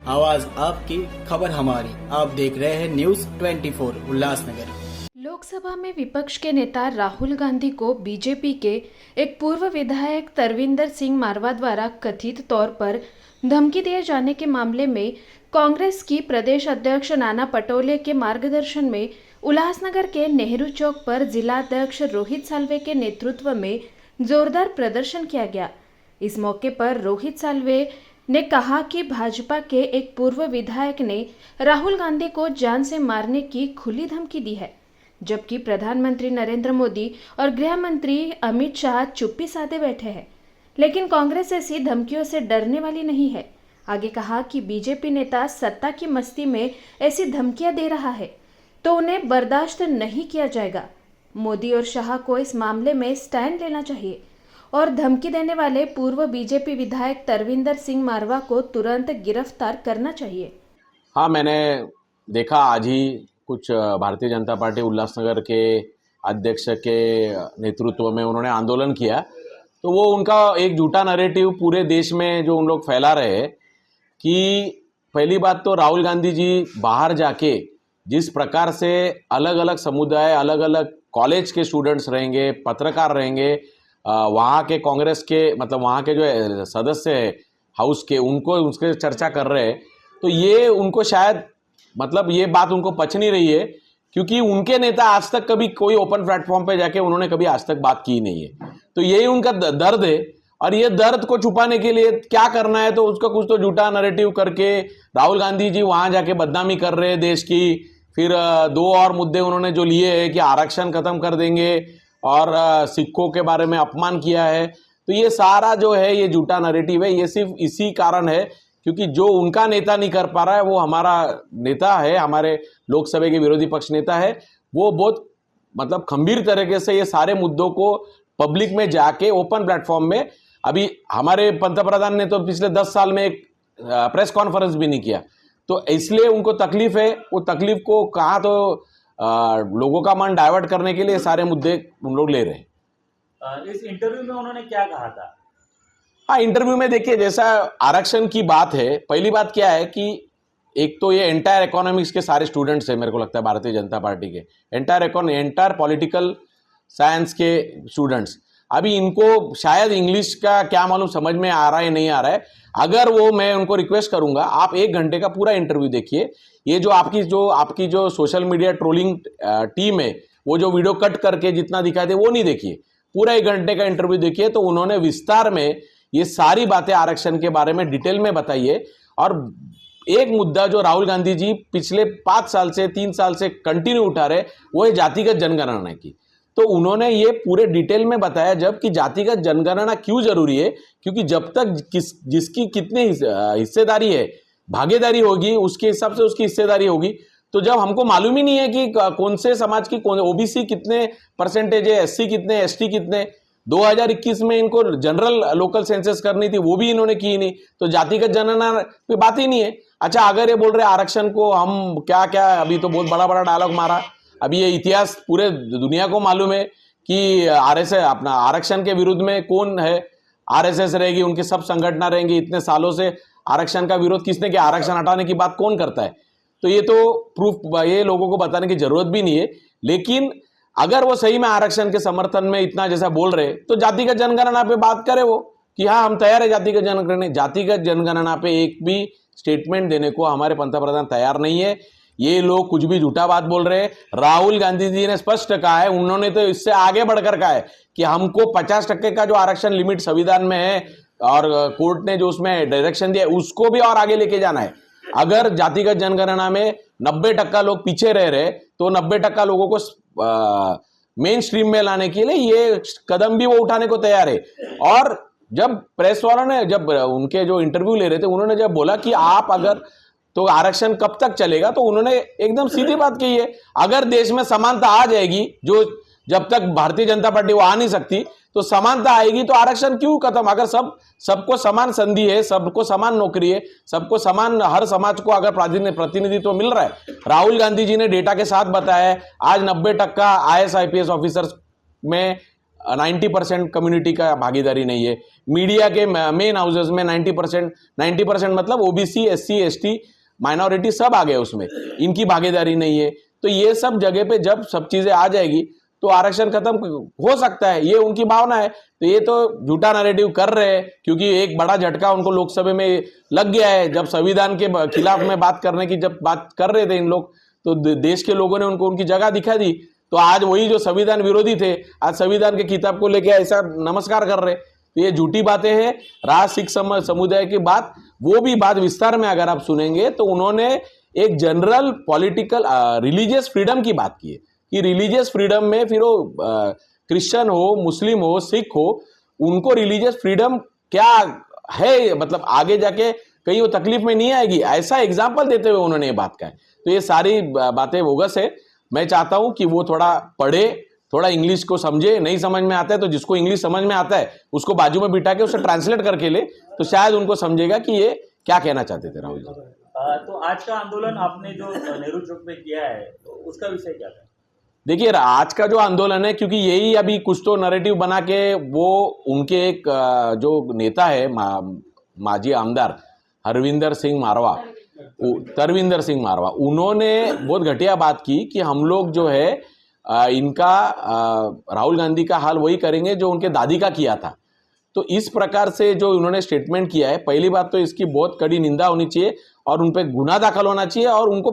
आवाज आपकी, खबर हमारी। आप देख रहे हैं न्यूज 24 उल्लासनगर। लोकसभा में विपक्ष के नेता राहुल गांधी को बीजेपी के एक पूर्व विधायक तरविंदर सिंह मारवा द्वारा कथित तौर पर धमकी दिए जाने के मामले में कांग्रेस की प्रदेश अध्यक्ष नाना पटोले के मार्गदर्शन में उल्लासनगर के नेहरू चौक पर जिलाध्यक्ष रोहित साल्वे के नेतृत्व में जोरदार प्रदर्शन किया गया। इस मौके पर रोहित साल्वे ने कहा कि भाजपा के एक पूर्व विधायक ने राहुल गांधी को जान से मारने की खुली धमकी दी है, जबकि प्रधानमंत्री नरेंद्र मोदी और गृह मंत्री अमित शाह चुप्पी साधे बैठे हैं। लेकिन कांग्रेस ऐसी धमकियों से डरने वाली नहीं है। आगे कहा कि बीजेपी नेता सत्ता की मस्ती में ऐसी धमकियां दे रहा है तो उन्हें बर्दाश्त नहीं किया जाएगा। मोदी और शाह को इस मामले में स्टैंड लेना चाहिए और धमकी देने वाले पूर्व बीजेपी विधायक तरविंदर सिंह मारवा को तुरंत गिरफ्तार करना चाहिए। हाँ, मैंने देखा आज ही कुछ भारतीय जनता पार्टी उल्लासनगर के अध्यक्ष के नेतृत्व में उन्होंने आंदोलन किया, तो वो उनका एक झूठा नैरेटिव पूरे देश में जो उन लोग फैला रहे हैं कि पहली बात तो राहुल गांधी जी बाहर जाके जिस प्रकार से अलग अलग समुदाय, अलग अलग कॉलेज के स्टूडेंट्स रहेंगे, पत्रकार रहेंगे, वहाँ के कांग्रेस के मतलब वहाँ के जो सदस्य है हाउस के, उनको उसके चर्चा कर रहे हैं, तो ये उनको शायद मतलब ये बात उनको पच नहीं रही है, क्योंकि उनके नेता आज तक कभी कोई ओपन प्लेटफॉर्म पे जाके उन्होंने कभी आज तक बात की नहीं है। तो यही उनका दर्द है और ये दर्द को छुपाने के लिए क्या करना है, तो उसका कुछ तो झूठा नैरेटिव करके राहुल गांधी जी वहाँ जाके बदनामी कर रहे हैं देश की। फिर दो और मुद्दे उन्होंने जो लिए हैं कि आरक्षण खत्म कर देंगे और सिखों के बारे में अपमान किया है, तो ये सारा जो है ये झूठा नैरेटिव है। ये सिर्फ इसी कारण है क्योंकि जो उनका नेता नहीं कर पा रहा है वो हमारा नेता है, हमारे लोकसभा के विरोधी पक्ष नेता है, वो बहुत मतलब खंभीर तरीके से ये सारे मुद्दों को पब्लिक में जाके ओपन प्लेटफॉर्म में, अभी हमारे पंतप्रधान ने तो पिछले 10 साल में एक प्रेस कॉन्फ्रेंस भी नहीं किया, तो इसलिए उनको तकलीफ है। वो तकलीफ को कहा तो लोगों का मन डाइवर्ट करने के लिए सारे मुद्दे उन लोग ले रहे हैं। इस इंटरव्यू में उन्होंने क्या कहा था? हाँ, इंटरव्यू में देखिए, जैसा आरक्षण की बात है, पहली बात क्या है कि एक तो ये एंटायर इकोनॉमिक्स के सारे स्टूडेंट्स हैं, मेरे को लगता है भारतीय जनता पार्टी के एंटायर पॉलिटिकल साइंस के स्टूडेंट्स, अभी इनको शायद इंग्लिश का क्या मालूम समझ में आ रहा है नहीं आ रहा है। अगर वो, मैं उनको रिक्वेस्ट करूंगा, आप 1 घंटे का पूरा इंटरव्यू देखिए। ये जो आपकी जो सोशल मीडिया ट्रोलिंग टीम है, वो जो वीडियो कट करके जितना दिखाए थे वो नहीं देखिए, पूरा 1 घंटे का इंटरव्यू देखिए। तो उन्होंने विस्तार में ये सारी बातें आरक्षण के बारे में डिटेल में बताई है। और एक मुद्दा जो राहुल गांधी जी पिछले 5 साल से 3 साल से कंटिन्यू उठा रहे, वो है जातिगत जनगणना की। तो उन्होंने ये पूरे डिटेल में बताया जब कि जातिगत जनगणना क्यों जरूरी है, क्योंकि जब तक जिसकी कितनी हिस्सेदारी है, भागीदारी होगी, उसके हिसाब से उसकी हिस्सेदारी होगी। तो जब हमको मालूम ही नहीं है कि कौन से समाज की कौन ओबीसी कितने परसेंटेज है, एससी कितने, एसटी कितने, 2021 में इनको जनरल लोकल सेंसस करनी थी, वो भी इन्होंने की नहीं, तो जातिगत जनगणना पे बात ही नहीं है। अच्छा, अगर ये बोल रहे आरक्षण को हम क्या क्या, अभी तो बहुत बड़ा बड़ा डायलॉग मारा, अभी ये इतिहास पूरे दुनिया को मालूम है कि आरएसएस अपना आरक्षण के विरुद्ध में कौन है, आरएसएस रहेगी, उनके सब संगठन रहेंगी। इतने सालों से आरक्षण का विरोध किसने किया, आरक्षण हटाने की बात कौन करता है? तो ये तो प्रूफ, ये लोगों को बताने की जरूरत भी नहीं है। लेकिन अगर वो सही में आरक्षण के समर्थन में इतना जैसा बोल रहे, तो जातिगत जनगणना पे बात करे वो कि हाँ हम तैयार है जातिगत जनगणना पे एक भी स्टेटमेंट देने को हमारे पंतप्रधान तैयार नहीं है। ये लोग कुछ भी झूठा बात बोल रहे हैं। राहुल गांधी जी ने स्पष्ट कहा है, उन्होंने तो इससे आगे बढ़कर कहा है कि हमको 50% का जो आरक्षण लिमिट संविधान में है और कोर्ट ने जो उसमें डायरेक्शन दिया है, उसको भी और आगे लेके जाना है। अगर जातिगत जनगणना में 90% लोग पीछे रह रहे, तो 90% लोगों को मेन स्ट्रीम में लाने के लिए ये कदम भी वो उठाने को तैयार है। और जब प्रेस वालों ने, जब उनके जो इंटरव्यू ले रहे थे, उन्होंने जब बोला कि आप अगर तो आरक्षण कब तक चलेगा, तो उन्होंने एकदम सीधी बात कही है, अगर देश में समानता आ जाएगी, जो जब तक भारतीय जनता पार्टी वो आ नहीं सकती, तो समानता आएगी तो आरक्षण क्यों खत्म? अगर सबको समान संधि है, सबको समान नौकरी है, सबको समान, हर समाज को अगर प्रतिनिधित्व मिल रहा है। राहुल गांधी जी ने डेटा के साथ बताया है, आज 90% IAS IPS ऑफिसर्स में 90% कम्युनिटी का भागीदारी नहीं है। मीडिया के मेन हाउसेस में 90% मतलब ओबीसी, एससी, एसटी, माइनॉरिटी सब आ गए उसमें, इनकी भागीदारी नहीं है। तो ये सब जगह पे जब सब चीजें आ जाएगी तो आरक्षण खत्म हो सकता है, ये उनकी भावना है। तो ये तो झूठा नैरेटिव कर रहे हैं, क्योंकि एक बड़ा झटका उनको लोकसभा में लग गया है। जब संविधान के खिलाफ में बात करने की जब बात कर रहे थे इन लोग, तो देश के लोगों ने उनको उनकी जगह दिखा दी। तो आज वही जो संविधान विरोधी थे, आज संविधान के किताब को लेकर ऐसा नमस्कार कर रहे। तो ये झूठी बातें हैं। रहा सिख समुदाय की बात, वो भी बात विस्तार में अगर आप सुनेंगे तो उन्होंने एक जनरल पॉलिटिकल रिलीजियस फ्रीडम की बात की है कि रिलीजियस फ्रीडम में फिर वो क्रिश्चियन हो, मुस्लिम हो, सिख हो, उनको रिलीजियस फ्रीडम क्या है, मतलब आगे जाके कहीं वो तकलीफ में नहीं आएगी, ऐसा एग्जाम्पल देते हुए उन्होंने ये बात कहा है। तो ये सारी बातें बोगस है। मैं चाहता हूं कि वो थोड़ा पढ़े, थोड़ा इंग्लिश को समझे। नहीं समझ में आता है तो जिसको इंग्लिश समझ में आता है उसको बाजू में बिठा के उसे ट्रांसलेट करके ले, तो शायद उनको समझेगा कि ये क्या कहना चाहते थे राहुल जी। तो आज का आंदोलन आपने जो नेहरू चौक में किया है, तो उसका विषय क्या था? देखिए, आज का जो आंदोलन है, क्योंकि यही अभी कुछ तो नैरेटिव बना के वो उनके एक जो नेता है माजी आमदार तरविंदर सिंह मारवा, उन्होंने बहुत घटिया बात की कि हम लोग जो है इनका राहुल गांधी का हाल वही करेंगे जो उनके दादी का किया था। तो इस प्रकार से जो उन्होंने स्टेटमेंट किया है, पहली बात तो इसकी बहुत कड़ी निंदा होनी चाहिए और उन पर गुनाह दाखिल होना चाहिए और उनको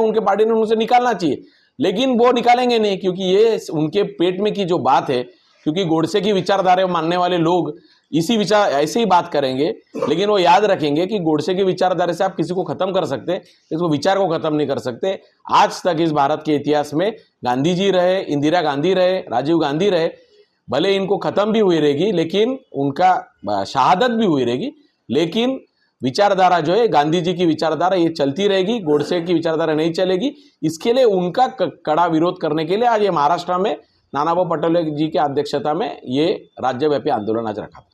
उनके पार्टी ने उनसे निकालना चाहिए। लेकिन वो निकालेंगे नहीं, क्योंकि ये उनके पेट में की जो बात है, क्योंकि गोडसे की विचारधारा मानने वाले लोग ऐसे ही बात करेंगे। लेकिन वो याद रखेंगे कि गोडसे की विचारधारा से आप किसी को खत्म कर सकते, इसको विचार को खत्म नहीं कर सकते। आज तक इस भारत के इतिहास में गांधी जी रहे, इंदिरा गांधी रहे, राजीव गांधी रहे, भले इनको खत्म भी हुई रहेगी लेकिन उनका शहादत भी हुई रहेगी, लेकिन विचारधारा जो है गांधी जी की विचारधारा ये चलती रहेगी, गोडसे की विचारधारा नहीं चलेगी। इसके लिए उनका कड़ा विरोध करने के लिए आज ये महाराष्ट्र में नानाभाऊ पटोले जी की अध्यक्षता में ये राज्यव्यापी आंदोलन आज रखा था।